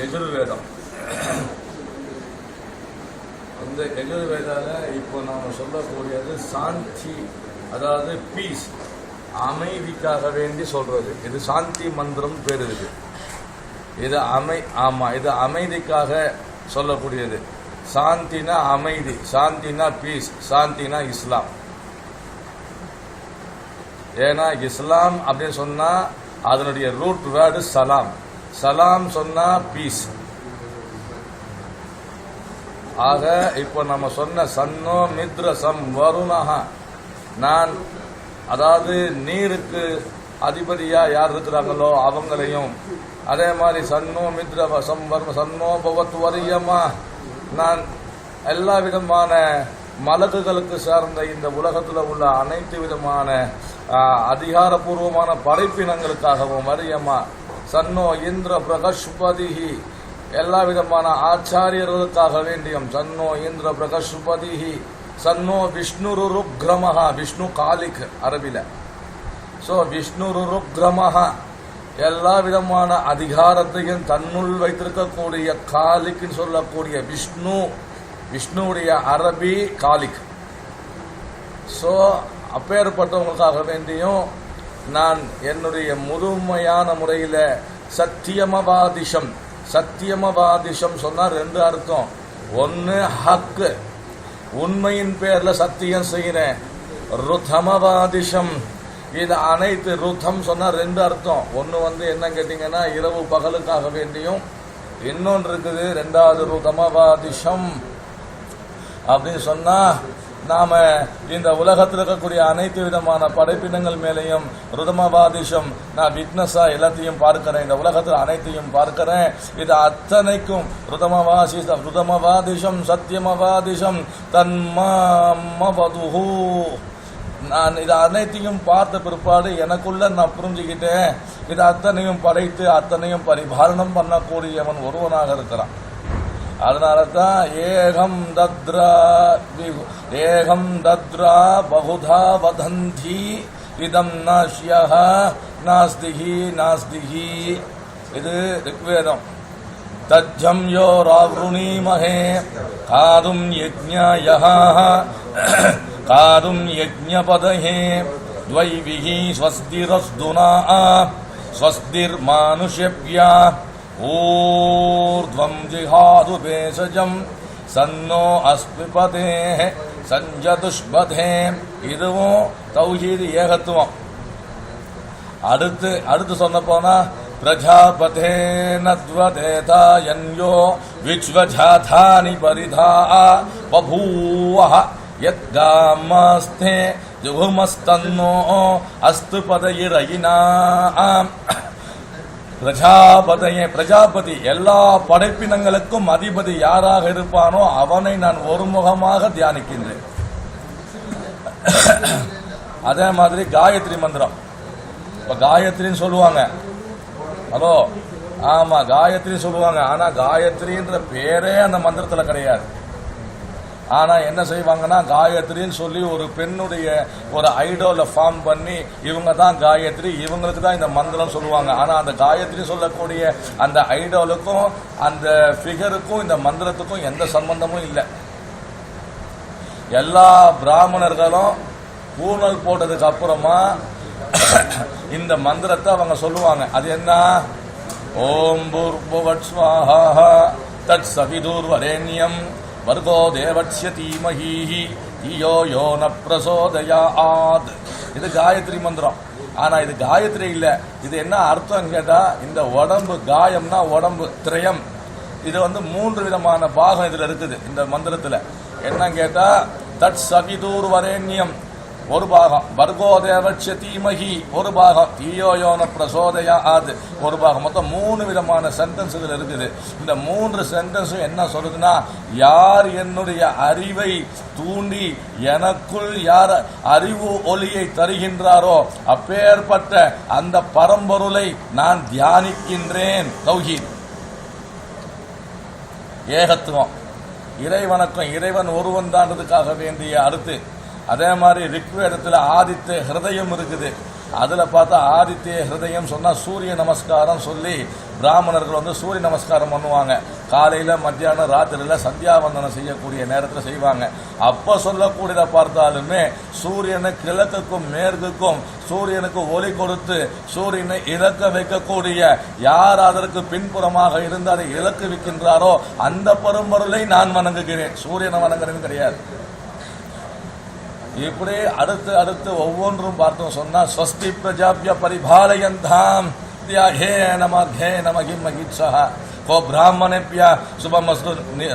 எஜுர்வேதம். அந்த எஜுர்வேதால இப்போ நாம் சொல்லக்கூடியது சாந்தி, அதாவது பீஸ், அமைதிக்காக வேண்டி சொல்றது. இது சாந்தி மந்திரம் பேர் இருக்கு. இது இது அமைதிக்காக சொல்லக்கூடியது. சாந்தினா அமைதி, சாந்தினா பீஸ், சாந்தினா இஸ்லாம். ஏன்னா இஸ்லாம் அப்படின்னு சொன்னா அதனுடைய ரூட் வேர்டு சலாம். சலாம் சொன்னா பீஸ். ஆக இப்போ நம்ம சொன்ன சன்னோ மித்ரசம் வருணஹா, நான் அதாவது நீருக்கு அதிபதியா யார் இருக்கிறாங்களோ அவங்களையும், அதே மாதிரி சன்னோ மித்ரசம் சன்னோ பவத் வரியமா, நான் எல்லா விதமான மலக்குகளுக்கு சார்ந்த இந்த உலகத்தில் உள்ள அனைத்து விதமான அதிகாரபூர்வமான படைப்பினங்களுக்காகவும் வரியமா, சன்னோ இந்திர பிரகஸ்பதிஹி, எல்லா விதமான ஆச்சாரியர்களுக்காக வேண்டியும் சன்னோ இந்திர பிரகஸ்பதிஹி, சன்னோ விஷ்ணு ருக்ரமஹா, விஷ்ணு காலிக் அரபில. ஸோ விஷ்ணு ருக்ரமஹா, எல்லா விதமான அதிகாரத்தையும் தன்னுள் வைத்திருக்கக்கூடிய காலிக்னு சொல்லக்கூடிய விஷ்ணு, விஷ்ணுவுடைய அரபி காலிக். ஸோ அப்பேற்பட்டவங்களுக்காக வேண்டியும் நான் என்னுடைய முழுமையான முறையில் சத்தியமவாதிஷம், சத்தியமவாதிஷம் சொன்னால் ரெண்டு அர்த்தம். ஒன்று ஹக்கு, உண்மையின் பேர்ல சத்தியம் செய்கிறேன். ருதமவாதிஷம், இது அனைத்து ருதம் சொன்னா ரெண்டு அர்த்தம். ஒன்று என்ன கேட்டீங்கன்னா இரவு பகலுக்காக வேண்டியும், இன்னொன்று இருக்குது ரெண்டாவது ருதமவாதிஷம் அப்படின்னு சொன்னா நாம இந்த உலகத்தில் இருக்கக்கூடிய அனைத்து விதமான படைப்பினங்கள் மேலையும் ருதமவாதிஷம், நான் விட்னஸா எல்லாத்தையும் பார்க்கிறேன், இந்த உலகத்தில் அனைத்தையும் பார்க்கிறேன். இது அத்தனைக்கும் ருதமவாதிஷம் சத்தியமவாதிஷம் தன்மவதுஹு, நான் இது அனைத்தையும் பார்த்த பிற்பாடு எனக்குள்ள நான் புரிஞ்சுக்கிட்டேன், இது அத்தனையும் படைத்து அத்தனையும் பரிபாலனம் பண்ணக்கூடியவன் ஒருவனாக இருக்கிறான். அதனால தான் ஏகம் தத்ரா பகுதா வதந்தி இதம் நாஷ்யஹ நாஸ்திஹி நாஸ்திஹி. இது ரிக்வேதம். தஜ்ஜம் யோ ராவ்ருணீமஹே காதும் யஜ்ஞயஹ காதும் யஜ்ஞபதஹே த்வைவிஹி ஸ்வஸ்திரஸ்துனா ஸ்வஸ்திர் மானுஷ்யப்யா ஊர்த்வம் ஜிஹாது பேசஜம் சன்னோ அஸ்மிபதே சஞ்சதுஷ்பதே. இதுவும் தௌஹீத் ஏகத்துவம். அடுத்து சொன்ன போனா பிரஜாபதே நத்வதேதா யன்யோ விச்வஜாதானி பரிதா பபூவஹ யத்காமஸ்தே ஜுஹுமஸ்தன்னோ அஸ்து பதயிரயினாம். பிரஜாபதியே, பிரஜாபதி எல்லா படைப்பினங்களுக்கும் அதிபதி யாராக இருப்பானோ அவனை நான் ஒருமுகமாக தியானிக்கின்றேன். அதே மாதிரி காயத்ரி மந்திரம். இப்ப காயத்ரின்னு சொல்லுவாங்க. ஹலோ, ஆமா காயத்ரி சொல்லுவாங்க. ஆனா காயத்ரின்ற பேரே அந்த மந்திரத்துல கிடையாது. ஆனா என்ன செய்வாங்கன்னா காயத்ரின்னு சொல்லி ஒரு பெண்ணுடைய ஒரு ஐடோல ஃபார்ம் பண்ணி இவங்க தான் காயத்ரி, இவங்களுக்கு தான் இந்த மந்திரம் சொல்லுவாங்க. ஆனா அந்த காயத்ரி சொல்லக்கூடிய அந்த ஐடோலுக்கும் அந்த ஃபிகருக்கும் இந்த மந்திரத்துக்கும் எந்த சம்பந்தமும் இல்லை. எல்லா பிராமணர்களும் பூனல் போட்டதுக்கு அப்புறமா இந்த மந்திரத்தை அவங்க சொல்லுவாங்க. அது என்ன? ஓம் பூர்புவத் ஸ்வாஹா தத் சவிதுர் வரேண்யம் வர்கோ தேவஸ்ய தீமஹி தியோ யோ ந பிரசோதயாத். இது காயத்ரி மந்திரம். ஆனா இது காயத்ரி இல்ல. இது என்ன அர்த்தம் கேட்டா, இந்த உடம்பு காயம்னா உடம்பு திரயம். இது 3 விதமான பாகம் இதுல இருக்குது இந்த மந்திரத்துல. என்ன கேட்டா தட் சவிதூர் வரேண்யம் ஒரு பாகம், வர்கோ தேவஸ்ய தீமஹி ஒரு பாகம், தியோ யோ ந பிரசோதயாத் ஒரு பாகம். மொத்தம் 3 விதமான சென்டென்ஸ் இதுல இருக்குது. இந்த 3 சென்டென்ஸும் என்ன சொல்லுதுன்னா, யார் என்னுடைய அறிவை தூண்டி எனக்குள் யார் அறிவு ஒளியை தருகின்றாரோ அப்பேற்பட்ட அந்த பரம்பொருளை நான் தியானிக்கின்றேன். தௌஹீத் ஏகத்துவம், இறைவனுக்கும் இறைவன் ஒருவன் தான்றதுக்காக வேண்டிய அடுத்து. அதே மாதிரி ரிக்வேதத்தில் ஆதித்ய ஹிருதயம் இருக்குது. அதுல பார்த்தா ஆதித்ய ஹிருதயம் சொன்னா சூரிய நமஸ்காரம் சொல்லி பிராமணர்கள் வந்து சூரிய நமஸ்காரம் பண்ணுவாங்க. காலையில், மத்தியானம், ராத்திரியில் சந்தியாவந்தனம் செய்யக்கூடிய நேரத்தில் செய்வாங்க. அப்போ சொல்லக்கூடியதை பார்த்தாலுமே சூரியனை கிழக்குக்கும் மேற்குக்கும் சூரியனுக்கு ஒளி கொடுத்து சூரியனை இலக்க வைக்கக்கூடிய யார் அதற்கு பின்புறமாக இருந்து அதை இலக்கு வைக்கின்றாரோ அந்த பரம்பொருளை நான் வணங்குகிறேன், சூரியனை வணங்குறேன்னு கிடையாது. இப்படி அடுத்து அடுத்து ஒவ்வொன்றும் பார்த்தோம் சொன்னா ஸ்வஸ்தி பிரஜாபிய பரிபாலயந்தாம் ஹே நமர்ஹே நமகிம் மகித்ஸஹ கோ பிராமணேப்ய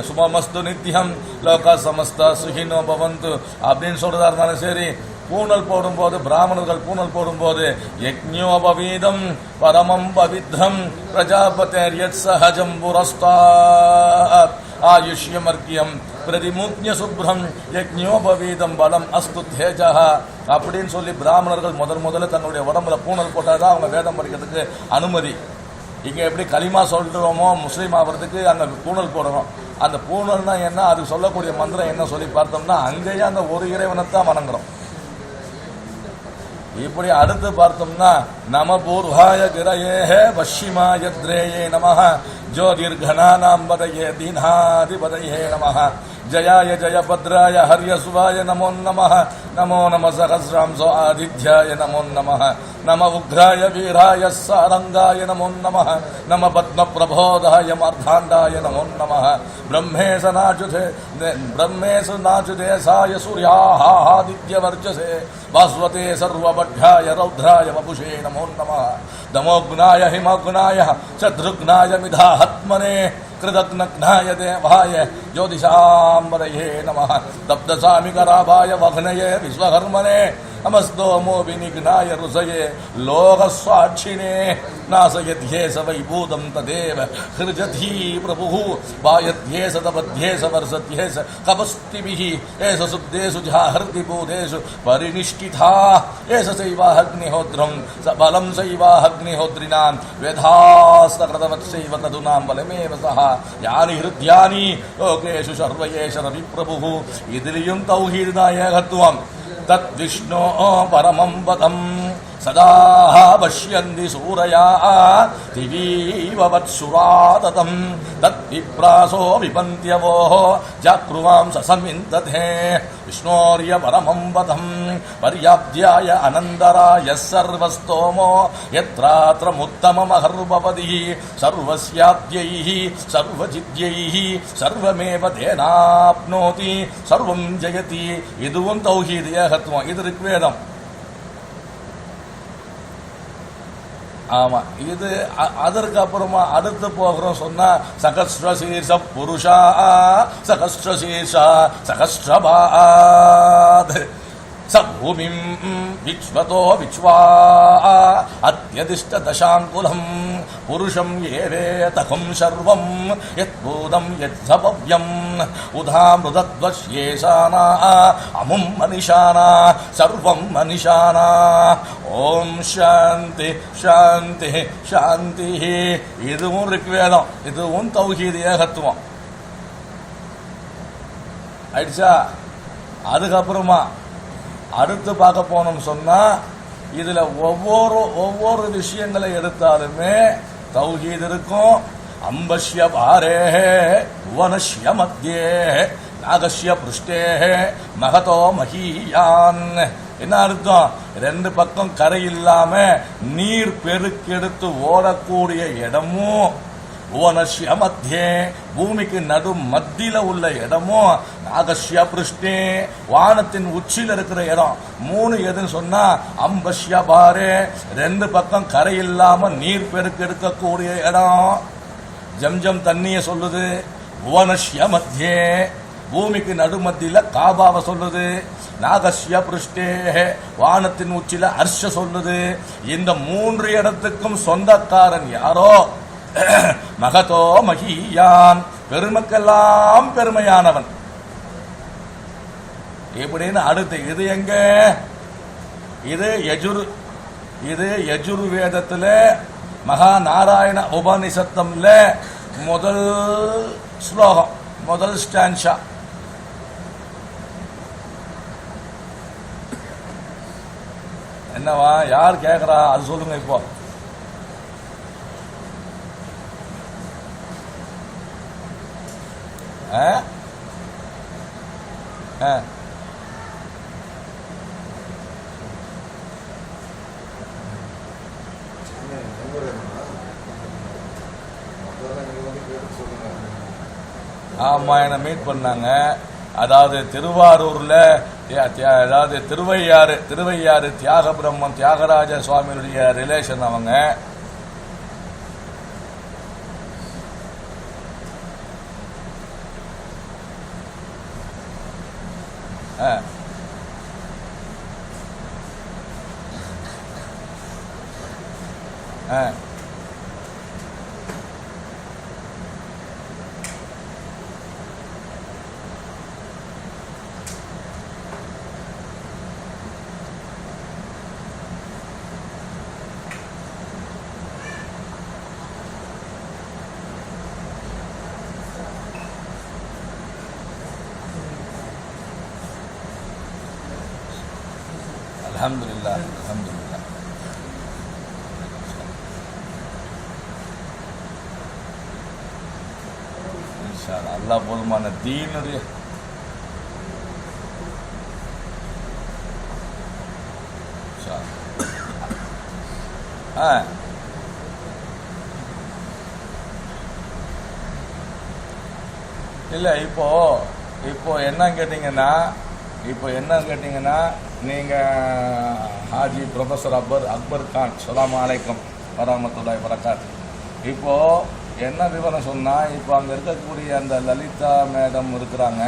சுபமஸ்து நித்யம் லோக சமஸ்த சுகினோ பவந்து அப்படின்னு சொல்றதா இருந்தாலும் சரி, பூனல் போடும்போது பிராமணர்கள் பூனல் போடும்போது யஜ்ஞோபவீதம் பரமம் பவித்ரம் பிரஜாபதேர் யத் சஹஜம் புரஸ்தாத் ஆயுஷ்யமர்க்கியம் பிரதிமுக்ஞ சுப்ரம் யஜ்ஞோபவீதம் பலம் அஸ்து தேஜஹ அப்படின்னு சொல்லி பிராமணர்கள் முதல்ல தங்களுடைய உடம்புல பூனல் போட்டாதான் அவங்க வேதம் படிக்கிறதுக்கு அனுமதி. இங்க எப்படி களிமா சொல்றோமோ முஸ்லீம் ஆகிறதுக்கு அங்க பூனல் போடணும். அந்த பூனல்னா என்ன, அதுக்கு சொல்லக்கூடிய மந்திரம் என்ன சொல்லி பார்த்தோம்னா அங்கேயே அந்த ஒரு இறைவனைத்தான் வணங்குறோம். இப்படி அடுத்து பார்த்தோம்னா நம பூர்வாய கிரயே பஷ்சிமாய திரேயே நமஹ ஜோதிர்கணானாம் பதயே தீனாதிபதயே நமஹ ஜயாய ஜயபத்ராய ஹரியசுவாய நமோ நமஹ நமோ நம சகஸ்ராம்சோ ஆதித்யாய நமோ நமஹ நம உக்ராய வீராய சாரங்காய நமோ நமஹ நம பத்ம பிரபோதாய மார்த்தாண்டாய நமோ நமஹ பிரம்மேச நாச்சுதேசாய சூர்யாஹாதித்யவர்ச்சசே வாஸ்வதே சர்வபட்யாய ரௌத்ராய வபுஷே நமோ நமஹ தமோக்னாய ஹிமக்னாய சத்ருக்னாய மிதாஹத்மனே कृतज्ञाय देवाय ज्योतिषाम्बरये नमः तप्तसामिकराभाय वघ्नये विश्वकर्मणे नमस्तोमो विनिघ्नाय ऋषये लोकस्वाक्षिणे नासयध्येष वैभूतं तदेव हृजति प्रभुः वायध्येष तपध्येष वर्षत्येष कपस्तिभिः एष शुद्धेषु जाहृति भूतेषु परिनिष्ठिता एष सैवाग्निहोत्रं बलं सैवाग्निहोत्रिणां वेधास्तकृतवत्सैव तदुनां बलमेव सः यानि हृद्यानि लोकेषु सर्वयेष रविप्रभुः इदिलियुं तौहीदायकत्वं तद्विष्णो परमं पदं सदा पश्यन्ति सूरया दिवीव वत्सुराततं तद्विप्रासो विपन्त्यवोः जागृवां ससमिन्दते विष्णोर्य परमं पदं पर्याप्त्याय अनन्दराय सर्वस्तोमो यत्रात्रमुत्तममहर्वपदिः सर्वस्याद्यैः सर्वजिद्यैः सर्वमेव तेनाप्नोति सर्वं जयति इदुवं तौहीदयहत्वं इदु ऋग्वेदम्. ஆமா, இது அதற்கு அப்புறமா அடுத்து போகிறோம் சொன்னா சகஸ்ரசீர்ஷ புருஷா சகஸ்ரசீர்ஷா சகஸ்ரபாத் சபூமிம் விச்வதோ விச்வா அத்யதிஷ்ட தசாங்குலம் புருஷம் ஏவேதகம் சர்வம் யத்பூதம் யத்சபவ்யம் உதாமிருதத்வஸ்யேஷானா அமும் மனிஷானா சர்வம் மனிஷானா. ஓம் சாந்தி சாந்தி சாந்தி. இதுவும் ரிக்வேதம், இதுவும் தௌஹீத் ஏகத்துவம் ஆயிடுச்சா. அதுக்கப்புறமா அடுத்து பார்க்க போனோம் சொன்னா இதுல ஒவ்வொரு விஷயங்களை எடுத்தாலுமே தௌஹீத் இருக்கும். அம்பஷ்ய பாரே வனஷ்ய மத்தியே நாகஷ்ய புருஷ்டே மகதோ மஹீயான். என்ன அர்த்தம்? ரெண்டு பக்கம் கரை இல்லாம நீர் பெருக்கெடுத்து ஓடக்கூடிய இடமும் ஓனஷ்ய மத்தியே பூமிக்கு நடு மத்தியில உள்ள இடமும் நாகஷ்ய பிருஷ்டே வானத்தின் உச்சியில் இருக்கிற இடம். மூணு எதுன்னு சொன்னா அம்பஷ்ய பாரே ரெண்டு பக்கம் கரை இல்லாம நீர் பெருக்கெடுக்கக்கூடிய இடம். ஜம்ஜம் தண்ணிய சொல்லுது. ஓனஷ்ய மத்தியே பூமிக்கு நடுமத்தியில காபாவை சொல்லுது. நாகஷ்ய பிருஷ்டே வானத்தின் உச்சியில அர்ஷ சொல்லுது. இந்த மூன்று இடத்துக்கும் சொந்தக்காரன் யாரோ மகதோ மகியான், பெருமக்கெல்லாம் பெருமையானவன். இப்படின்னு அடுத்து இது எங்க? இது யஜுர்வேதத்துல மகா நாராயண உபனிஷத்தம்ல முதல் ஸ்லோகம், முதல் ஸ்டான்ஷா. என்னவா யார் கேட்கறா அது சொல்லுங்க. இப்போ ஆமா, என்னை மீட் பண்ணாங்க. அதாவது திருவாரூர்ல, அதாவது திருவையாறு தியாக பிரம்மம் தியாகராஜ சுவாமியுடைய ரிலேஷன் அவங்க. அல்ஹம்துலில்லாஹ், அல்ஹம்துலில்லாஹ். இன்ஷா அல்லாஹ் அல்லாஹ் போதுமான தீனுடைய இல்லை. இப்போ என்ன கேட்டீங்கன்னா நீங்கள் ஹாஜி ப்ரொஃபஸர் அக்பர் கான் ஸலாம் அலைக்கும் வரஹ்மத்துல்லாஹி வரகாத். இப்போது என்ன விவரம் சொன்னால், இப்போ அங்கே இருக்கக்கூடிய அந்த லலிதா மேடம் இருக்கிறாங்க,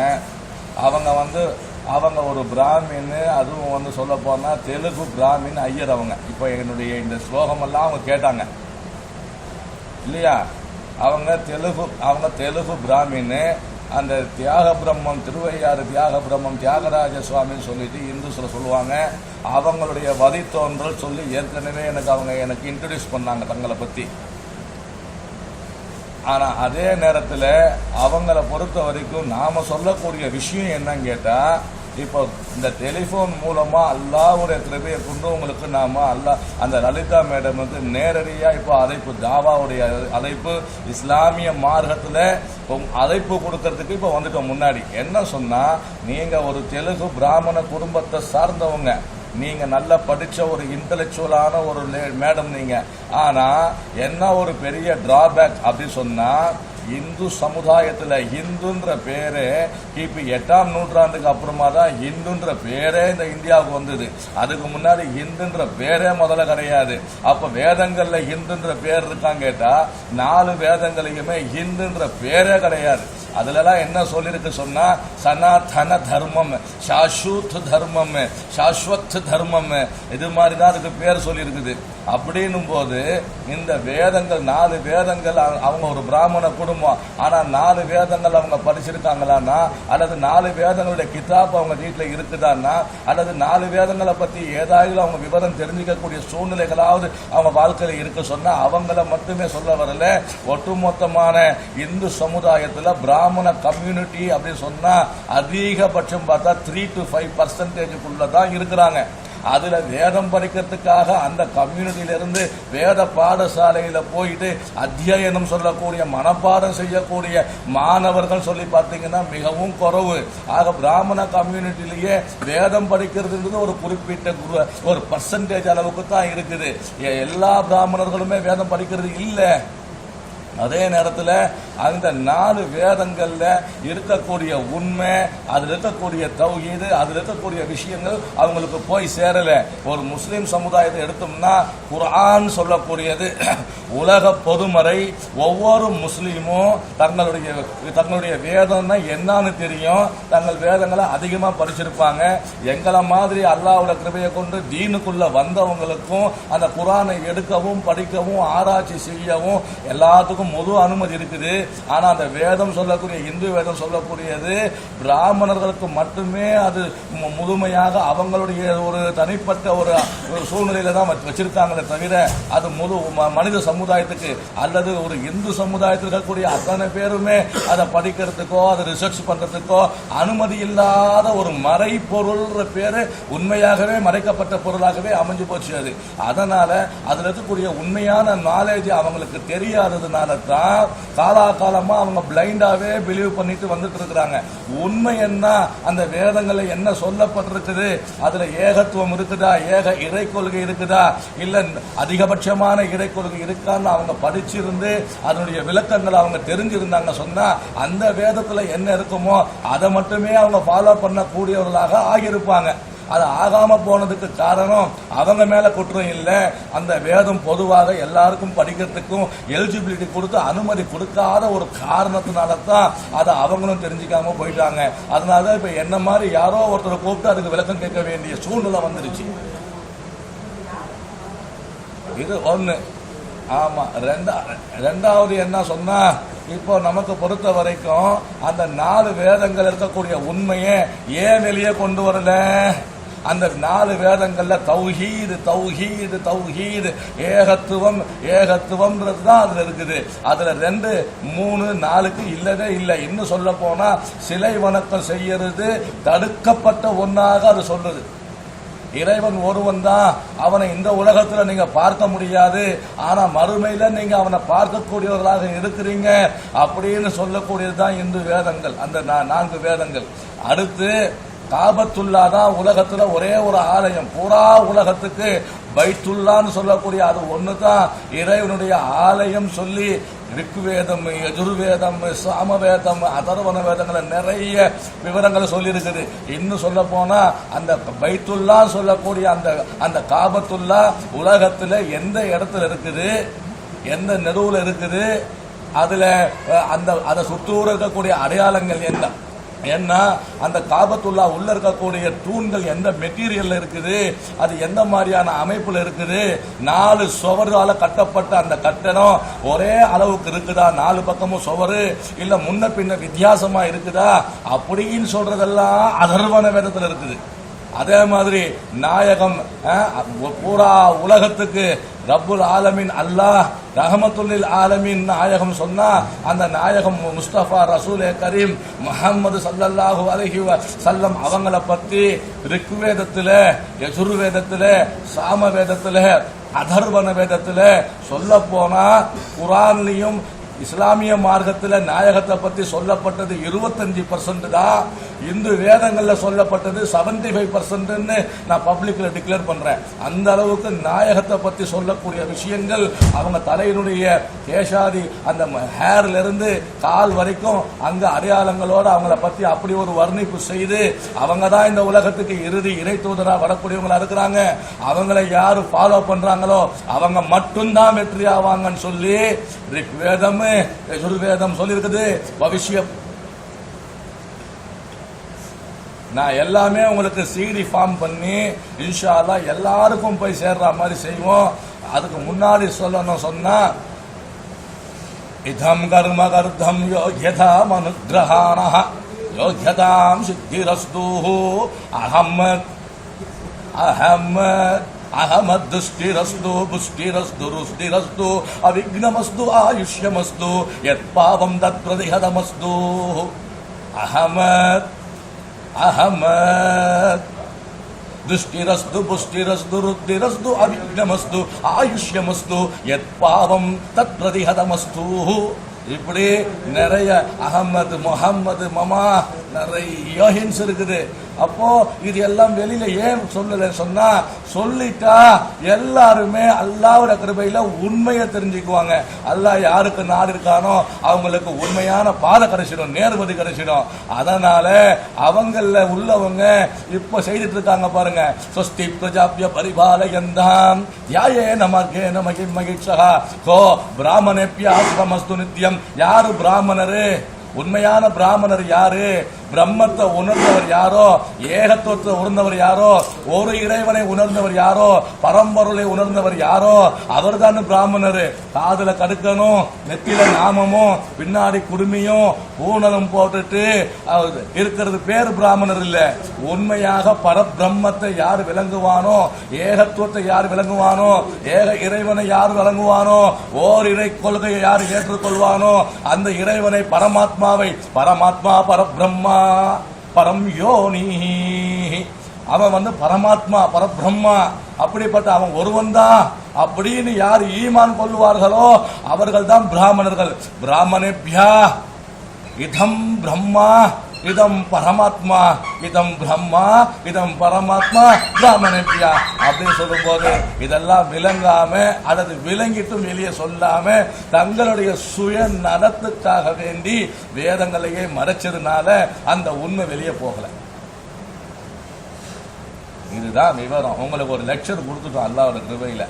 அவங்க ஒரு பிராமின், அதுவும் சொல்ல போனால் தெலுங்கு பிராமின் ஐயர் அவங்க. இப்போ என்னுடைய இந்த ஸ்லோகமெல்லாம் அவங்க கேட்டாங்க இல்லையா? அவங்க தெலுங்கு பிராமின். அந்த தியாக பிரம்மம் திருவையாறு தியாக பிரம்மம் தியாகராஜ சுவாமின்னு சொல்லிட்டு இந்துஸ்ல சொல்லுவாங்க. அவங்களுடைய வழித்தோன்றல் சொல்லி ஏற்கனவே எனக்கு இன்ட்ரடியூஸ் பண்ணாங்க தங்களை பற்றி. ஆனால் அதே நேரத்தில் அவங்கள பொறுத்த வரைக்கும் நாம் சொல்லக்கூடிய விஷயம் என்னன்னு கேட்டால், இப்போ இந்த டெலிஃபோன் மூலமாக அல்லாஹ்வுடைய கிருபையை கொண்டு உங்களுக்கு நாம் அந்த லலிதா மேடம் நேரடியாக இப்போ அழைப்பு, தாவாவுடைய அழைப்பு, இஸ்லாமிய மார்க்கத்தில் அழைப்பு கொடுக்கறதுக்கு இப்போ வந்துட்டோம். முன்னாடி என்ன சொன்னால், நீங்கள் ஒரு தெலுங்கு பிராமண குடும்பத்தை சார்ந்தவங்க, நீங்கள் நல்லா படித்த ஒரு இன்டலெக்சுவலான ஒரு மேடம் நீங்கள். ஆனால் என்ன ஒரு பெரிய டிராபேக் அப்படின்னு சொன்னால், இந்து சமுதாயத்தில் ஹிந்துன்ற பேரு கிபி 8ஆம் நூற்றாண்டுக்கு அப்புறமா தான் ஹிந்துன்ற பேரே இந்த இந்தியாவுக்கு வந்தது. அதுக்கு முன்னாடி ஹிந்துன்ற பேரே முதல்ல கிடையாது. அப்போ வேதங்களில் ஹிந்துன்ற பேர் இருக்கான்னு கேட்டால் 4 வேதங்களையுமே ஹிந்துன்ற பேரே கிடையாது. அதுலலாம் என்ன சொல்லியிருக்கு சொன்னா, சனாதன தர்மம், சாஸ்வத் தர்மம், சாஸ்வத் தர்மம், இது மாதிரி தான் அதுக்கு பேர் சொல்லியிருக்குது. அப்படின்னும் போது இந்த வேதங்கள் 4 வேதங்கள், அவங்க ஒரு பிராமண குடும்பம், ஆனால் 4 வேதங்கள் அவங்க படிச்சிருக்காங்களான்னா, அல்லது 4 வேதங்களுடைய கிதாப் அவங்க வீட்டில் இருக்குதான்னா, அல்லது 4 வேதங்களை பற்றி ஏதாவது அவங்க விவரம் தெரிஞ்சுக்கக்கூடிய சூழ்நிலைகளாவது அவங்க வாழ்க்கையில் இருக்க சொன்னா, அவங்கள மட்டுமே சொல்ல வரல. ஒட்டுமொத்தமான இந்து சமுதாயத்தில் பிராமண கம்யூனிட்டி அப்படின்னு சொன்னா அதிகபட்சம் பார்த்தா 3 to 5% தான் இருக்கிறாங்க. அதுல வேதம் படிக்கிறதுக்காக அந்த கம்யூனிட்டியிலிருந்து வேத பாடசாலையில போயிட்டு அத்தியனம் சொல்லக்கூடிய, மனப்பாடம் செய்யக்கூடிய மாணவர்கள் சொல்லி பார்த்தீங்கன்னா மிகவும் குறைவு. ஆக பிராமண கம்யூனிட்டிலேயே வேதம் படிக்கிறதுன்றது ஒரு குறிப்பிட்ட ஒரு பர்சன்டேஜ் அளவுக்கு தான் இருக்குது. எல்லா பிராமணர்களுமே வேதம் படிக்கிறது இல்லை. அதே நேரத்தில் அந்த 4 வேதங்கள்ல இருக்கக்கூடிய உண்மை, அதில் இருக்கக்கூடிய தௌஹீது, அதில் இருக்கக்கூடிய விஷயங்கள் அவங்களுக்கு போய் சேரல. ஒரு முஸ்லீம் சமுதாயத்தை எடுத்தோம்னா குர்ஆன் சொல்லக்கூடியது உலக பொதுமறை. ஒவ்வொரு முஸ்லீமும் தங்களுடைய வேதம்னா என்னன்னு தெரியும், தங்கள் வேதங்களை அதிகமாக படிச்சிருப்பாங்க. எங்களை மாதிரி அல்லாஹ்வுடைய கிருபையை கொண்டு தீனுக்குள்ள வந்தவங்களுக்கும் அந்த குர்ஆனை எடுக்கவும் படிக்கவும் ஆராய்ச்சி செய்யவும் எல்லாத்துக்கும் முழு அனுமதி இருக்குது. ஆனா அந்த வேதம் சொல்லக்கூடிய, இந்து வேதம் சொல்லக்கூடியது பிராமணர்களுக்கு மட்டுமே அது முழுமையாக அவங்களுடைய ஒரு தனிப்பட்ட ஒரு சூழ்நிலையில தான் வச்சிருக்காங்களே தவிர, அது முழு மனித சமுதாயத்துக்கு அல்லது ஒரு இந்து சமுதாயத்தில் இருக்கக்கூடிய அத்தனை பேருமே அதை படிக்கிறதுக்கோ அதை ரிசர்ச் பண்றதுக்கோ அனுமதி இல்லாத ஒரு மறை பொருள் பேரு உண்மையாகவே மறைக்கப்பட்ட பொருளாகவே அமைஞ்சு போச்சு. அது அதனால அதுல இருக்கக்கூடிய உண்மையான நாலேஜ் அவங்களுக்கு தெரியாததுனால தான் காலமா அவங்க பிளைண்டாவே பிலீவ் பண்ணிட்டு வந்துட்டு இருக்கிறாங்க. உண்மை என்ன, அந்த வேதங்களை என்ன சொல்லப்பட்டிருக்குது, அதுல ஏகத்துவம் இருக்குதா, ஏக இறை கொள்கை இருக்குதா, இல்ல அதிகபட்சமான இறை கொள்கை இருக்கான்னு அவங்க படிச்சிருந்து அதனுடைய விளக்கங்களை அவங்க தெரிஞ்சிருந்தாங்க சொன்னா அந்த வேதத்துல என்ன இருக்குமோ அதை மட்டுமே அவங்க ஃபாலோ பண்ணக்கூடியவர்களாக ஆகியிருப்பாங்க. அது ஆகாம போனதுக்கு காரணம் அவங்க மேல குற்றம் இல்லை, அந்த வேதம் பொதுவாக எல்லாருக்கும் படிக்கிறதுக்கும் எலிஜிபிலிட்டி கொடுத்து அனுமதி கொடுக்காத ஒரு காரணத்தினால தான் அதை அவங்களும் தெரிஞ்சுக்காம போயிட்டாங்க. அதனால இப்ப என்ன மாதிரி யாரோ ஒருத்தரை கூப்பிட்டு அதுக்கு விளக்கம் கேட்க வேண்டிய சூழ்நிலை வந்துருச்சு. இது ஒண்ணு. ஆமா, ரெண்டாவது என்ன சொன்னா, இப்போ நமக்கு பொறுத்த வரைக்கும் அந்த 4 வேதங்கள் இருக்கக்கூடிய உண்மையை ஏன் வெளியே கொண்டு வரல? அந்த 4 வேதங்கள்ல தௌஹீது தௌஹீது தௌஹீது ஏகத்துவம் ஏகத்துவம்ன்றது தான் அதுல இருக்குது. அதுல 2, 3, 4க்கு இல்லவே இல்லை. இன்னும் சொல்ல போனா சிலை வணக்கம் செய்யறது தடுக்கப்பட்ட ஒன்னாக அது சொல்றது. இறைவன் ஒருவன் தான், அவனை இந்த உலகத்துல நீங்க பார்க்க முடியாது, ஆனா மறுமையில நீங்க அவனை பார்க்கக்கூடியவர்களாக இருக்கிறீங்க அப்படின்னு சொல்லக்கூடியதுதான் இந்து வேதங்கள், அந்த 4 வேதங்கள். அடுத்து காபத்துல்லா தான் உலகத்துல ஒரே ஒரு ஆலயம், பூரா உலகத்துக்கு பைத்துல்லான்னு சொல்லக்கூடிய அது ஒண்ணுதான் இறைவனுடைய ஆலயம் சொல்லி ரிக்வேதம், யஜுர்வேதம், சாமவேதம், அதர்வன வேதங்களை நிறைய விவரங்களை சொல்லி இருக்குது. இன்னும் சொல்ல போனா அந்த பைத்துல்லா சொல்லக்கூடிய அந்த காபத்துல்லா உலகத்துல எந்த இடத்துல இருக்குது, எந்த நெடுவுல இருக்குது, அதுல அதை சுத்தூர இருக்கக்கூடிய அடையாளங்கள் என்ன, ஏன்னா அந்த காபத்துல்லா உள்ள இருக்கக்கூடிய தூண்கள் எந்த மெட்டீரியல்ல இருக்குது, அது எந்த மாதிரியான அமைப்புல இருக்குது, 4 சுவரால கட்டப்பட்ட அந்த கட்டணம் ஒரே அளவுக்கு இருக்குதா, 4 பக்கமும் சுவரு இல்ல முன்ன பின்ன வித்தியாசமா இருக்குதா அப்படின்னு சொல்றதெல்லாம் அதர்வன வேதத்துல இருக்குது. அதே மாதிரி நாயகம் பூரா உலகத்துக்கு ரப்புல் ஆலமீன் அல்லாஹ் ரஹமத்துல்லில் ஆலமீன் நாயகம் சொன்னா அந்த நாயகம் முஸ்தபா ரசூலே கரீம் முஹம்மது ஸல்லல்லாஹு அலைஹி வஸல்லம் அவங்கள பத்தி ரிக்வேதத்துல, யஜுர்வேதத்துல, சாமவேதத்துல, அதர்வன வேதத்துல சொல்ல போனா குர்ஆன்லயும் இஸ்லாமிய மார்க்கத்தில் நாயகத்தை பத்தி சொல்லப்பட்டது 25% தான். இந்து வேதங்கள்ல சொல்லப்பட்டது 75% நான் பப்ளிக்ல டிக்ளேர் பண்றேன். அந்த அளவுக்கு நாயகத்தை பத்தி சொல்லக்கூடிய விஷயங்கள் அவங்க தலையினுடைய கேஷாதி அந்த ஹேர்ல இருந்து கால் வரைக்கும் அங்க அடையாளங்களோட அவங்கள பத்தி அப்படி ஒரு வர்ணிப்பு செய்து அவங்க தான் இந்த உலகத்துக்கு இறுதி இறை தூதரா வரக்கூடியவங்களா இருக்கிறாங்க. அவங்களை யாரு ஃபாலோ பண்றாங்களோ அவங்க மட்டும்தான் வெற்றி ஆவாங்கன்னு சொல்லி ரிக்வேதம், யஜுர்வேதம் சொல்லி இருக்குது. பவிஷ்யம் நான் எல்லாமே உங்களுக்கு CD ஃபார்ம் பண்ணி இன்ஷா அல்லாஹ் எல்லாருக்கும் போய் சேர்ற மாதிரி செய்வோம். அதுக்கு முன்னாடி சொல்லணும் சொன்னா, இதம் கர்ம கர்த்தம் யோக்யதா மனுக்ரஹானஹ யோக்யதாம் சித்திரஸ்து அஹம்மத் அஹம்மத் அஹமத் துஷ்டிரஸ்து புஷ்டிரஸ்து ருஷ்டிரஸ்து அவிக்னமஸ்து ஆயுஷ்யமஸ்து யத் பாவம் தத் பிரதிஹதமஸ்து. அஹமத் அஹமத் துஷ்டிரஸ்து புஷ்டிரஸ்து ருஷ்டிரஸ்து அவிக்னமஸ்து ஆயுஷ்யமஸ்து யத் பாவம் தத் பிரதிஹதமஸ்து. இப்படி நிறைய அகமது முஹம்மது மமா நிறைய ஹின்ஸ் இருக்குது. அப்போ இது எல்லாம் வெளியில ஏன் சொல்லல சொன்னா, சொல்லிட்டா எல்லாருமே அல்லாஹ்வுட கிருபையில உண்மையை தெரிஞ்சுக்குவாங்க. அல்லாஹ் யாருக்கு நாடு இருக்கானோ அவங்களுக்கு உண்மையான பாதை கிடைச்சிடும், நேர்வதி கிடைச்சிடும். அதனால அவங்கள உள்ளவங்க இப்ப செய்துட்டு இருக்காங்க பாருங்க, ஸ்வஸ்தி பிரஜாபிய பரிபாலயந்தாம் யாயே நமக்கே நமக்கு மகிழ்ச்சா கோ பிராமணேப்ய ஆசிரமஸ்து நித்யம். யாரு பிராமணரு? உண்மையான பிராமணர் யாரு? பிரம்மத்தை உணர்ந்தவர் யாரோ, ஏகத்துவத்தை உணர்ந்தவர் யாரோ, ஒரு இறைவனை உணர்ந்தவர் யாரோ, பரம்பொருளை உணர்ந்தவர் யாரோ அவர் தான் பிராமணர். காதுல கடுக்கணும், நெத்தில நாமமும் பின்னாடி குடுமியும் பூணலும் போட்டுட்டு இருக்கிறது பேர் பிராமணர் இல்ல. உண்மையாக பரபிரம்மத்தை யார் விளங்குவானோ, ஏகத்துவத்தை யார் விளங்குவானோ, ஏக இறைவனை யார் விளங்குவானோ, ஓர் இறை கொள்கையை யார் ஏற்றுக்கொள்வானோ அந்த இறைவனை பரமாத்மாவை, பரமாத்மா பரபிரம்மா பரம் யோனி, அவன் பரமாத்மா பரபிரம்மா, அப்படிப்பட்ட அவன் ஒருவன் தான் அப்படின்னு யார் ஈமான் கொள்வார்களோ அவர்கள் தான் பிராமணர்கள். பிராமணேப்யா இதம் பிரம்மா இதம் பரமாத்மா இதம் பிரம்மா இதம் பரமாத்மா பிராமணேப்யா அப்படின்னு சொல்லும் போது இதெல்லாம் விளங்காம அல்லது விளங்கிட்டும் வெளியே சொல்லாம தங்களுடைய சுய நலத்துக்காக வேண்டி வேதங்களையே மறைச்சதுனால அந்த உண்மை வெளியே போகல. இதுதான் விவரம். உங்களுக்கு ஒரு லெக்சர் கொடுத்துட்டோம் அல்லாஹ்வோட கிருபையில.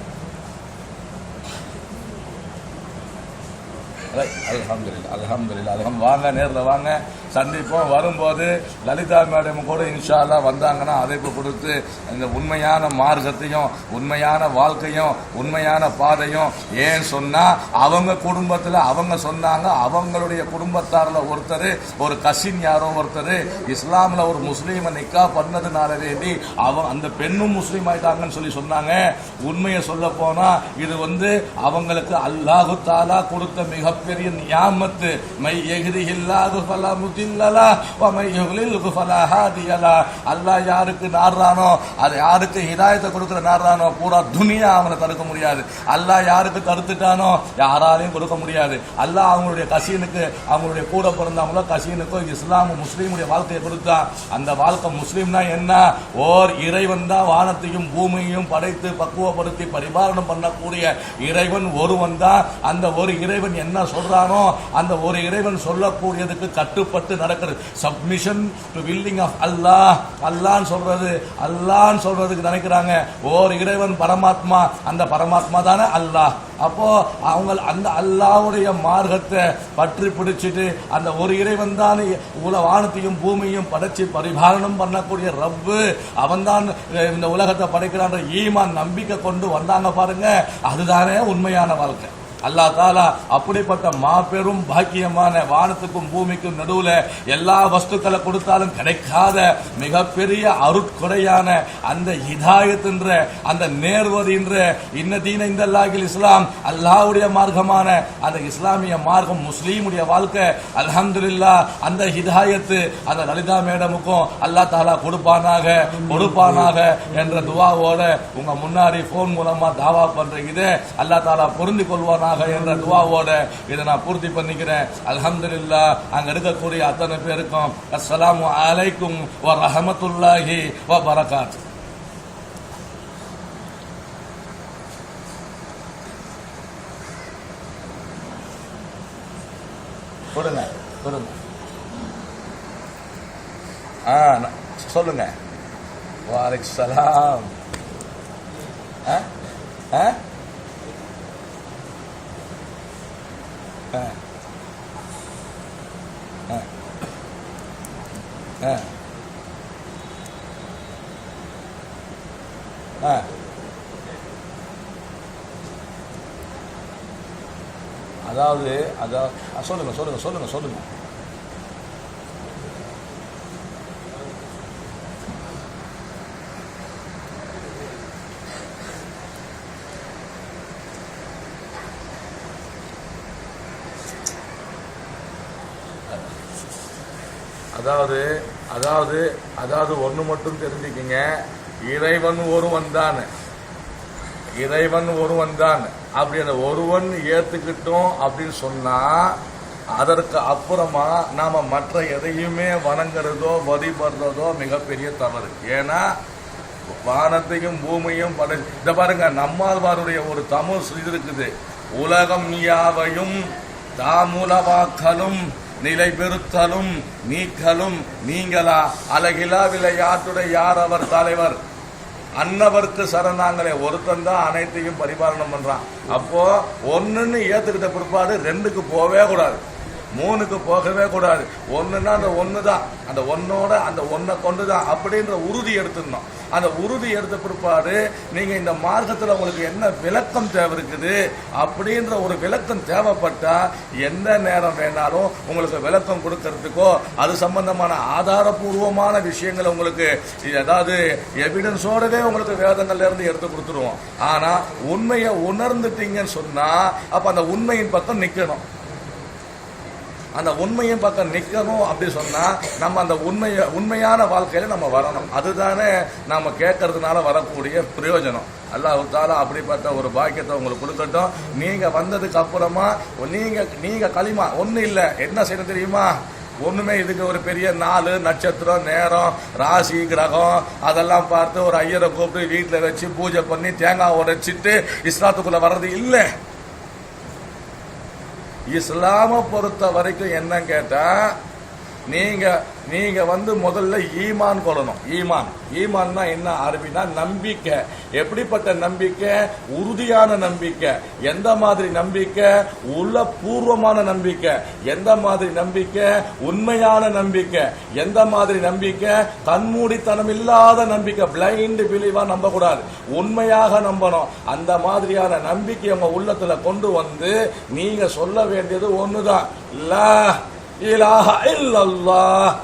அல்ஹம்துலில்லாஹ். வாங்க, நேரில் வாங்க, சந்திப்போம். வரும்போது லலிதா மேடம் கூட இன்ஷா அல்லாஹ் வந்தாங்கன்னா அழைப்பு கொடுத்து இந்த உண்மையான மார்க்கத்தையும் உண்மையான வாழ்க்கையும் உண்மையான பாதையும், ஏன் சொன்னா அவங்க குடும்பத்தில் அவங்க சொன்னாங்க, அவங்களுடைய குடும்பத்தாரில் ஒருத்தர் ஒரு கசின் யாரோ ஒருத்தர் இஸ்லாமில் ஒரு முஸ்லீமை நிக்கா பண்ணதுனால வேண்டி அந்த பெண்ணும் முஸ்லீம் ஆயிட்டாங்கன்னு சொல்லி சொன்னாங்க. உண்மையை சொல்ல போனா இது அவங்களுக்கு அல்லாஹு தாலா கொடுத்த மிகப்பெரிய நியாமத்து. மை யஹ்திஹில்லாஹு ஃபலா முதில்லலா வ மை யுத்லில்ஹு ஃபலா ஹாதியலா. அல்லாஹ் யாருக்கு நாடுறானோ, அது யாருக்கு ஹிதாயத்தை கொடுக்கிற நாடுறானோ பூரா துனியா அவனை தடுக்க முடியாது. அல்லாஹ் யாருக்கு தடுத்துட்டானோ யாராலையும் கொடுக்க முடியாது. அல்லாஹ் அவங்களுடைய கசீனுக்கு, அவங்களுடைய கூட பிறந்தவங்களோ கசீனுக்கோ இஸ்லாம் முஸ்லீமுடைய வாழ்க்கையை கொடுத்தா. அந்த வாழ்க்கை முஸ்லீம்னா என்ன? ஓர் இறைவன் தான் வானத்தையும் பூமியையும் படைத்து பக்குவப்படுத்தி பரிபாலனம் பண்ணக்கூடிய இறைவன் ஒருவன் தான். அந்த ஒரு இறைவன் என்ன சொல்றானோ அந்த ஒரு இறைவன் சொல்லக்கூடியதுக்கு கட்டுப்பட்டு நடக்கிறது. சப்மிஷன் டு வில்லிங் ஆஃப் அல்லாஹ். அல்லாஹ்னு சொல்றது, அல்லாஹ்னு சொல்றதுக்கு நினைக்கிறாங்க ஓர் இறைவன் பரமாத்மா, அந்த பரமாத்மா தானே அல்லாஹ். அப்போ அவங்க அந்த அல்லாஹ்வுடைய மார்க்கத்தை பற்றி பிடிச்சிட்டு அந்த ஒரு இறைவன் தான் வானத்தையும் பூமியையும் படைச்சு பரிபாலனம் பண்ணக்கூடிய ரப்பு, அவன் தான் இந்த உலகத்தை படைக்கிறான்ற ஈமான் நம்பிக்கை கொண்டு வந்தாங்க பாருங்க, அதுதானே உண்மையான வாழ்க்கை. அல்லாஹ் தாலா அப்படிப்பட்ட மாபெரும் பாக்கியமான வானத்துக்கும் பூமிக்கும் நடுவுல எல்லா வஸ்துக்களை கொடுத்தாலும் கிடைக்காத மிகப்பெரிய அருட்கொடையான அந்த ஹிதாயத் என்ற அந்த நேர்வதி என்ற இன்னதீன இந்த அல்லாஹில் இஸ்லாம், அல்லாஹ்வுடைய மார்க்கமான அந்த இஸ்லாமிய மார்க்கம் முஸ்லீமுடைய வாழ்க்கை. அல்ஹம்துலில்லாஹ் அந்த ஹிதாயத்து அந்த லலிதா மேடமுக்கும் அல்லாஹ் தாலா கொடுப்பானாக என்ற துவாவோட உங்க முன்னாடி போன் மூலமா தாவா பண்றீங்க. அல்லாஹ் தாலா பொருந்தி கொள்வானாக என்ற துவாவோட இதை நான் பூர்த்தி பண்ணிக்கிறேன். அல்ஹம்துலில்லாஹ். அங்க இருக்கக்கூடிய அத்தனை பேருக்கும் அஸ்ஸலாமு அலைக்கும் வ ரஹ்மத்துல்லாஹி வ பரகாத்துஹு. கொடுங்க சொல்லுங்க. வலைக்கும் சலாம். அதாவது சொல்லுங்க. அதாவது ஒண்ணு மட்டும் தெரிஞ்சுக்கங்க, இறைவன் ஒருவன் தான். அப்படி அந்த ஒருவன் ஏத்துக்கிட்டோம் அப்படின்னு சொன்னா அதற்கு அப்புறமா நாம மற்ற எதையுமே வணங்குறதோ வழிபடுறதோ மிகப்பெரிய தவறு. ஏன்னா வானத்தையும் பூமியும் இத பாருங்க, நம்மாழ்வாருடைய ஒரு தமிழ் இது இருக்குது, உலகம் யாவையும் தாமுலவாக்கலும் நிலை பெறுத்தலும் நீக்கலும் நீங்களா அழகிலா விளையாட்டுடைய யார் அவர் தலைவர் அன்னவர்க்கு சரணாங்களே. ஒருத்தன் தான் அனைத்தையும் பரிபாலனம் பண்றான். அப்போ ஒன்னுன்னு ஏத்துக்கிட்ட பிற்பாடு ரெண்டுக்கு போவே கூடாது, மூணுக்கு போகவே கூடாது. ஒண்ணுன்னா அந்த ஒண்ணுதான், அந்த ஒன்னோட அந்த ஒன்னை கொண்டுதான் அப்படின்ற உறுதி எடுத்துடணும். அந்த உறுதி எடுத்த பிற்பாடு நீங்க இந்த மார்க்கத்தில் உங்களுக்கு என்ன விளக்கம் தேவை இருக்குது அப்படின்ற ஒரு விளக்கம் தேவைப்பட்டா எந்த நேரம் வேணாலும் உங்களுக்கு விளக்கம் கொடுக்கறதுக்கோ அது சம்பந்தமான ஆதாரபூர்வமான விஷயங்களை உங்களுக்கு ஏதாவது எவிடன்ஸோடவே உங்களுக்கு வேதங்கள்ல இருந்து எடுத்து கொடுத்துருவோம். ஆனா உண்மையை உணர்ந்துட்டீங்கன்னு சொன்னா அப்ப அந்த உண்மையின் பக்கம் நிக்கணும். அந்த உண்மையின் பக்கம் நிற்கணும் அப்படி சொன்னா நம்ம அந்த உண்மையான வாழ்க்கையில நம்ம வரணும். அதுதானே நம்ம கேட்கறதுனால வரக்கூடிய பிரயோஜனம். அல்லாஹ் தஆலா அப்படிப்பட்ட ஒரு பாக்கியத்தை உங்களுக்கு கொடுக்கட்டும். நீங்க வந்ததுக்கு அப்புறமா நீங்க களிமா ஒன்றும் இல்லை, என்ன செய்யணும் தெரியுமா? ஒண்ணுமே இதுக்கு ஒரு பெரிய நாள் நட்சத்திரம் நேரம் ராசி கிரகம் அதெல்லாம் பார்த்து ஒரு ஐயரை கூப்பிட்டு வீட்டில் வச்சு பூஜை பண்ணி தேங்காய் உடைச்சிட்டு இஸ்லாத்துக்குள்ள வர்றது இல்லை. இஸ்லாம பொறுத்த வரைக்கும் என்ன கேட்டா, நீங்க முதல்ல ஈமான் கொள்ளணும். ஈமான்னா என்ன அரபினா நம்பிக்கை. எப்படிப்பட்ட நம்பிக்கை? உறுதியான நம்பிக்கை. எந்த மாதிரி நம்பிக்கை? உள்ள பூர்வமான நம்பிக்கை. எந்த மாதிரி நம்பிக்கை? உண்மையான நம்பிக்கை. எந்த மாதிரி நம்பிக்கை? கண்மூடித்தனம் இல்லாத நம்பிக்கை. பிளைண்ட் பிலீவா நம்ப கூடாது, உண்மையாக நம்பணும். அந்த மாதிரியான நம்பிக்கை உங்க உள்ளத்துல கொண்டு வந்து நீங்க சொல்ல வேண்டியது ஒண்ணுதான், லா இலாஹ இல்லல்லாஹ்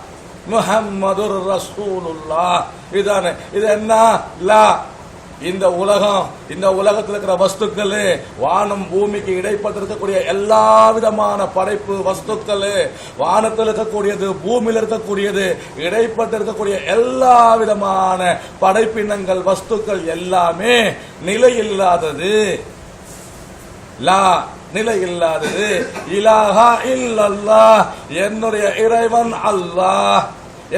முஹம்மதுர் ரசூலுல்லாஹ். இதானே. இது என்ன? லா. இந்த உலகத்தில் இருக்கிற வஸ்துக்கள், வானம் பூமிக்கு இடைப்பட்டு இருக்கக்கூடிய எல்லா விதமான படைப்பு வஸ்துக்கள், வானத்தில் இருக்கக்கூடியது பூமியில் இருக்கக்கூடியது இடைப்பட்டு இருக்கக்கூடிய எல்லா விதமான படைப்பினங்கள் வஸ்துக்கள் எல்லாமே நிலை இல்லாதது. லா நிலை இல்லாதது. இலாஹா இல்லல்லாஹ் என்னுடைய இறைவன் அல்லாஹ்.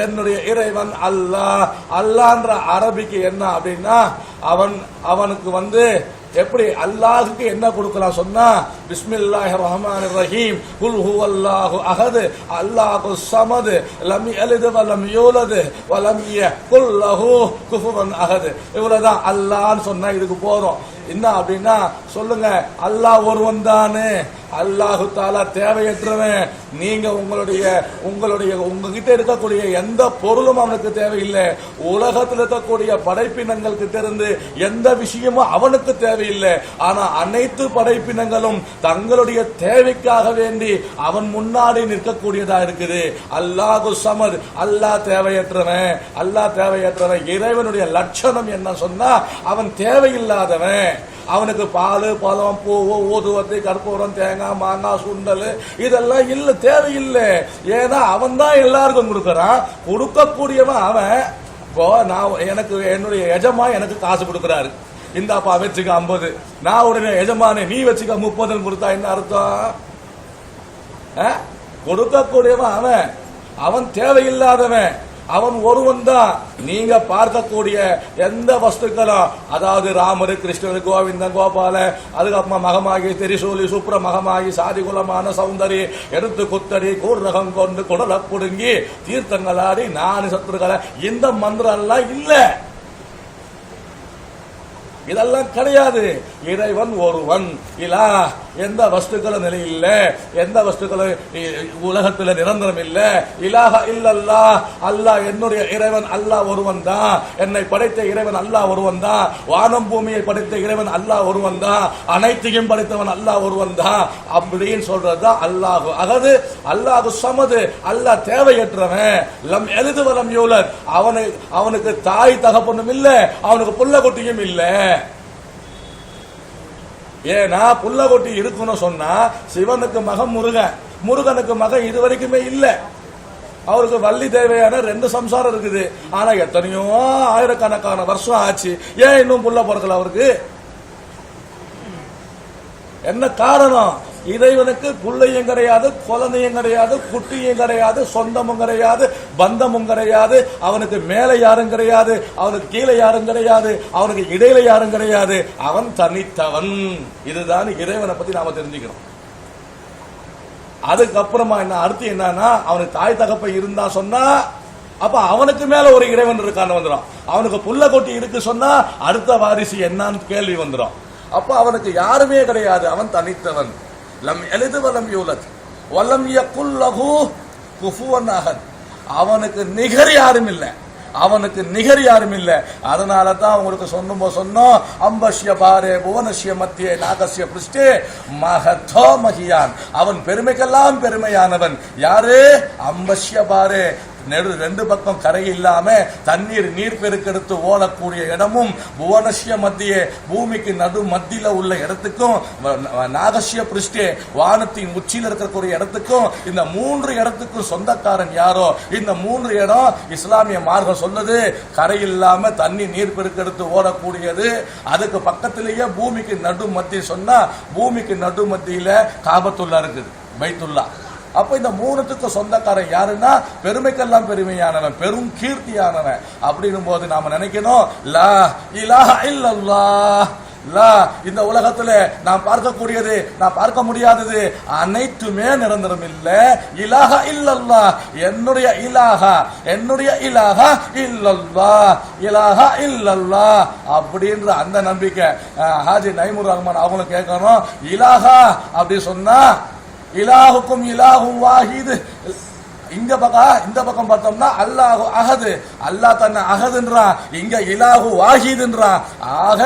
என்னுடைய இறைவன் அல்லாஹ். அல்லாஹ்ன்ற அரபிக்கு என்ன அப்படின்னா, அவனுக்கு எப்படி அல்லாஹுக்கு என்ன கொடுக்கலாம் சொன்னா, பிஸ்மில்லாஹிர் ரஹ்மானிர் ரஹீம், குல் ஹுவல்லாஹு அஹத், அல்லாஹு ஸமத், லம் யலித் வ லம் யூலத் வ லம் யகுல் லஹு குஃபுவன் அஹத். இவ்வளவுதான் அல்லாஹ்னு சொன்னா இதுக்கு போதும். என்ன அப்படின்னா, சொல்லுங்க அல்லாஹ் ஒருவன் தானே, அல்லாஹு தஆலா தேவையற்றவன். நீங்க உங்ககிட்ட இருக்கக்கூடிய எந்த பொருளும் அவனுக்கு தேவையில்லை. உலகத்தில் இருக்கக்கூடிய படைப்பினங்கள் கிட்ட இருந்து எந்த விஷயமும் அவனுக்கு தேவையில்லை. ஆனா அனைத்து படைப்பினங்களும் தங்களுடைய தேவைக்காக வேண்டி அவன் முன்னாடி நிற்கக்கூடியதா இருக்குது. அல்லாஹு ஸமத், அல்லாஹ் தேவையற்றவன். இறைவனுடைய லட்சணம் என்ன சொன்னா, அவன் தேவையில்லாதவன். அவனுக்கு பால் பழம் பூவு ஊதுவத்தி கற்பூரம் தேங்காய் மாங்காய் சுண்டல் இதெல்லாம் இல்ல, தேவையில்லை. ஏன்னா அவன் தான் எல்லாருக்கும் கொடுக்கறான். கொடுக்கக்கூடியவன் அவன். இப்போ எனக்கு என்னுடைய எஜமா எனக்கு காசு கொடுக்கறாரு, இந்தாப்பா வச்சுக்க 50. நான் உடனே எஜமானே நீ வச்சுக்க 30 கொடுத்தா என்ன அர்த்தம்? கொடுக்கக்கூடியவன் அவன் தேவையில்லாதவன். அவன் ஒருவன் தான். நீங்க பார்க்கக்கூடிய எந்த வஸ்துக்களும், அதாவது ராமர் கிருஷ்ணர் கோவிந்தன் கோபால, அதுக்கப்புறமா மகமாகி திரிசூலி சுப்ர மகமாகி சாதிகுலமான சௌந்தரி எடுத்து குத்தடி கூர்ரகம் கொண்டு குடலை புடுங்கி தீர்த்தங்களாடி நானு சத்துருக்களை, இந்த மந்திரம் எல்லாம் இல்ல, இதெல்லாம் கிடையாது. இறைவன் ஒருவன். இலா எந்த வஸ்துக்களும் நிலை இல்ல, எந்த வஸ்துக்களும் உலகத்தில் நிரந்தரம் இல்ல. இலாஹ இல்லல்லாஹ் அல்லாஹ் என்னுடைய இறைவன் அல்லாஹ் ஒருவன் தான். என்னை படைத்த இறைவன் அல்லாஹ் ஒருவன் தான். வானம் பூமியை படைத்த இறைவன் அல்லாஹ் ஒருவன் தான். அனைத்தையும் படைத்தவன் அல்லாஹ் ஒருவன் தான். அப்படின்னு சொல்றதுதான் அல்லாஹு அகது, அல்லாஹு ஸமது, அல்லாஹ் தேவையற்றவன். லம் யலித் வ லம் யூலத் அவனுக்கு தாய் தகப்பனும் இல்ல, அவனுக்கு புள்ள குட்டியும் இல்ல. ஏன்னா புள்ள கொட்டி இருக்கணும் சொன்னா, சிவனுக்கு மகன் முருகனுக்கு மகன் இது வரைக்குமே இல்ல. அவருக்கு வள்ளி தேவையான 2 சம்சாரம் இருக்குது. ஆனா எத்தனையோ ஆயிரக்கணக்கான வருஷம் ஆச்சு, ஏன் இன்னும் புள்ள பிறக்கல அவருக்கு? என்ன காரணம்? இறைவனுக்கு பிள்ளையும் கிடையாது, குழந்தையும் கிடையாது, குட்டியும் கிடையாது, சொந்தமும் கிடையாது, பந்தமும் கிடையாது. அவனுக்கு மேலே யாரும் கிடையாது, அவனுக்கு கீழே யாரும் கிடையாது, அவனுக்கு இடையில யாரும் கிடையாது. அவன் தனித்தவன். இதுதான் இறைவனை பத்தி நாம தெரிஞ்சுக்கணும். அதுக்கப்புறமா அடுத்து என்னன்னா, அவனுக்கு தாய் தகப்ப இருந்தா சொன்னா, அப்ப அவனுக்கு மேல ஒரு இறைவன் இருக்கான்னு வந்துடும். அவனுக்கு புள்ள கொட்டி இருக்கு சொன்னா அடுத்த வாரிசு என்னன்னு கேள்வி வந்துடும். அப்ப அவனுக்கு யாருமே கிடையாது, அவன் தனித்தவன். லம் யலித் வ லம் யூலத் வ லம் யகுல் லஹு குஃபுவன் அஹத். அவனுக்கு நிகர் யாரும் இல்லை, அவனுக்கு நிகர் யாரும் இல்லை. அதனால தான் உங்களுக்கு சொன்னோம், அம்பஷ்ய பாரே புவனஷ்ய மத்தியே நாகஸ்ய பிருஷ்டே மகதோ மகியான். அவன் பெருமைக்கெல்லாம் பெருமையானவன். யாரு? அம்பஷ்ய பாரே, ரெண்டு பக்கம் கரை இல்லாம தண்ணீர் நீர் பெருக்கெடுத்து ஓடக்கூடிய இடமும், புவனஸ்ய மத்தியே பூமிக்கு நடு மத்தியில உள்ள இடத்துக்கும், நாகஸ்ய பிருஷ்டே வானத்தின் உச்சியில் இருக்கக்கூடிய இடத்துக்கும், இந்த 3 இடத்துக்கும் சொந்தக்காரன் யாரோ இந்த 3 இடம் இஸ்லாமிய மார்க்கம் சொல்லுது கரை இல்லாம தண்ணி நீர் பெருக்கெடுத்து ஓடக்கூடியது. அதுக்கு பக்கத்திலேயே பூமிக்கு நடு மத்திய சொன்னா பூமிக்கு நடு மத்தியில காபத்துல்லா இருக்குது, பைத்துல்லா. அப்ப இந்த 3த்துக்கு சொந்தக்காரன் யாருன்னா பெருமைக்கெல்லாம் பெருமையானவன், பெரும் கீர்த்தியானவன். அப்படின்னும் போது நாம நினைக்கணும் லா இலாஹ இல்லல்லாஹ், இந்த உலகத்துல நான் பார்க்கக்கூடியது நான் பார்க்க முடியாதது அனைத்துமே நிரந்தரம் இல்ல. இலாஹ இல்லல்லாஹ், என்னுடைய இலாஹா இல்லல்லாஹ், இலாஹா இல்லல்லாஹ் அப்படின்ற அந்த நம்பிக்கை ஹாஜி நைமுர் ரஹ்மான் அவங்களும் கேட்கணும். இலாஹா அப்படி சொன்னா இலாஹுக்கும் இலாஹும் வாஹித். இந்த பக்கம் பார்த்தோம்னா அல்லாஹு அஹது, அல்லாஹ் தன்னை அஹதுன்றான், இங்க இலாஹு வாஹிதுன்றான். ஆக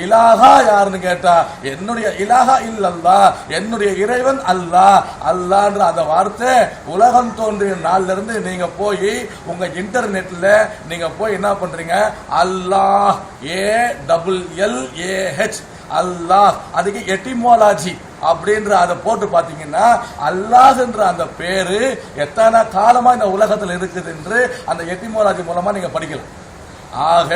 இலாஹா யாருன்னு கேட்டா என்னுடைய இலாஹா இல்லல்லாஹ், என்னுடைய இறைவன் அல்லாஹ். அல்லாஹ்ன்ற அந்த வார்த்தை உலகம் தோன்றிய நாள்ல இருந்து நீங்க போய் உங்க இன்டர்நெட்ல நீங்க போய் என்ன பண்றீங்க, அல்லாஹ் ALLAH அல்லாஹ், அதுக்கு எட்டிமோலாஜி அப்படின்ற அதை போட்டு பாத்தீங்கன்னா அல்லாஹ் என்ற அந்த பேரு எத்தனை காலமா இந்த உலகத்தில் இருக்குது என்று அந்த எட்டிமோலாஜி மூலமா நீங்க படிக்கலாம். ஆக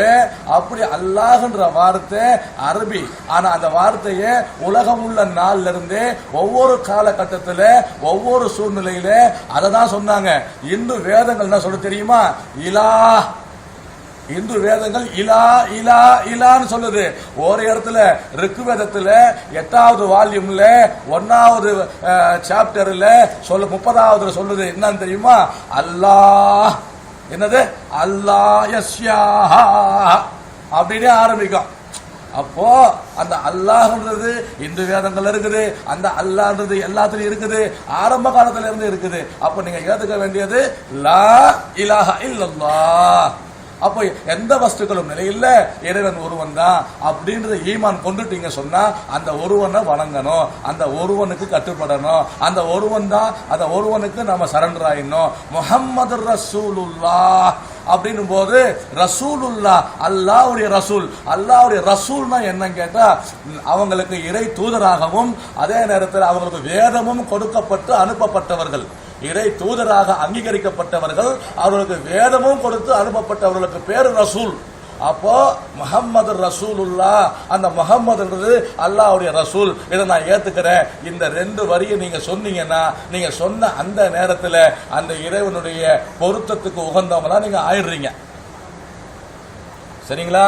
அப்படி அல்லாஹ்ன்ற வார்த்தை அரபி, ஆனா அந்த வார்த்தையை உலகம் உள்ள நாள்ல இருந்தே ஒவ்வொரு காலகட்டத்தில் ஒவ்வொரு சூழ்நிலையில அதை தான் சொன்னாங்க. இந்து வேதங்கள் என்ன சொல்ல தெரியுமா, இலாஹ். இந்து வேதங்கள் இலா இலா இலான்னு சொல்லுது. ஒரு இடத்துல ரிக்கு வேதத்துல 8வது வால்யூம்ல 1வது சாப்டர்ல 30வது சொல்லுது என்னன்னு தெரியுமா, அல்லாஹ். என்னது, அல்லாஹ் யஸ்யாஹா அப்படின்னு ஆரம்பிக்கும். அப்போ அந்த அல்லாஹ்ன்றது இந்து வேதங்கள் இருக்குது, அந்த அல்லாஹ்ன்றது எல்லாத்துலயும் இருக்குது, ஆரம்ப காலத்துல இருந்து இருக்குது. அப்ப நீங்க ஏத்துக்க வேண்டியது லா இலாஹ இல்லல்லாஹ். அப்போ எந்த வஸ்துக்களும் நிலையில இறைவன் ஒருவன் தான் அப்படின்றத ஈமான் கொண்டுட்டீங்க சொன்னா அந்த ஒருவனை வணங்கணும், அந்த ஒருவனுக்கு கட்டுப்படணும், அந்த ஒருவன் தான், அந்த ஒருவனுக்கு நம்ம சரண்டர் ஆயிடணும். முஹம்மது ரசூலுல்லாஹ் அப்படின்னும் போது ரசூலுல்லாஹ் அல்லாஹ்வுடைய ரசூல். அல்லாஹ்வுடைய ரசூல்னா என்னன்னு கேட்டா அவங்களுக்கு இறை தூதராகவும் அதே நேரத்தில் அவங்களுக்கு வேதமும் கொடுக்கப்பட்டு அனுப்பப்பட்டவர்கள், இறை தூதராக அங்கீகரிக்கப்பட்டவர்கள், அவர்களுக்கு வேதமும் கொடுத்து அனுப்பப்பட்டவர்களுக்கு பேரு ரசூல். அப்போ முஹம்மது ரசூலுல்லாஹ், அந்த முஹம்மதுன்றது அல்லாஹ்வுடைய ரசூல். இதை நான் ஏத்துக்கிறேன். இந்த 2 வரியை நீங்க சொன்னீங்கன்னா நீங்க சொன்ன அந்த நேரத்தில் அந்த இறைவனுடைய பொருத்தத்துக்கு உகந்தவங்களா நீங்க ஆயிடுறீங்க. சரிங்களா?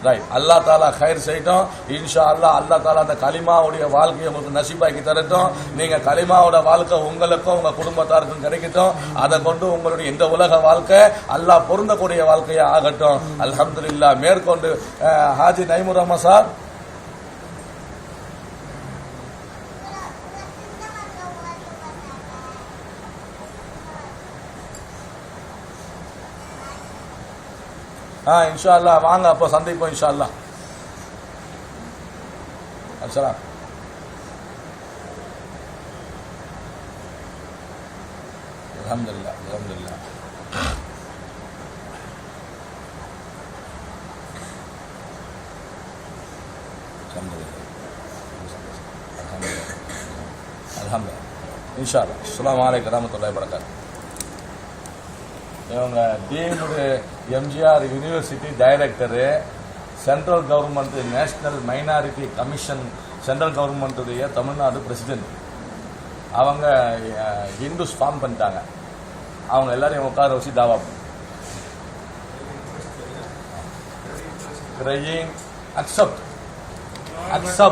ரைட். அல்லா தாலா கயிர் செய்யட்டும். இன்ஷா அல்லாஹ் அல்லா தாலா அந்த கலிமாவுடைய வாழ்க்கையை உங்களுக்கு நசீபாக்கி தரட்டும். நீங்க கலிமாவோட வாழ்க்கை உங்களுக்கும் உங்க குடும்பத்தாருக்கும் கிடைக்கட்டும். அதை கொண்டு உங்களுடைய இந்த உலக வாழ்க்கை அல்லாஹ் பொருந்தக்கூடிய வாழ்க்கையா ஆகட்டும். அல்ஹம்துலில்லாஹ். மேற்கொண்டு ஹாஜி நைமுர் ரஹ்மான் சார். இன்ஷா அல்லாஹ் வாங்க, அப்போ சந்திப்போம் இன்ஷா அல்லாஹ். அஸ்ஸலாம். அல்ஹம்துலில்லாஹ் அல்ஹம்துலில்லாஹ். அல்ஹம்துலில்லாஹ். இன்ஷா அல்லாஹ். அஸ்ஸலாமு அலைக்கும் வரஹ்மத்துல்லாஹி வபரகாத்துஹு. இவங்க டீனுடைய MGR university director, central government national minority commission, central கவர்மெண்ட்டுடைய தமிழ்நாடு பிரசிடென்ட். அவங்க ஹிந்துஸ் ஃபார்ம் பண்ணிட்டாங்க. அவங்க எல்லாரையும் உட்கார வச்சு தாவா praying, accept. Allah.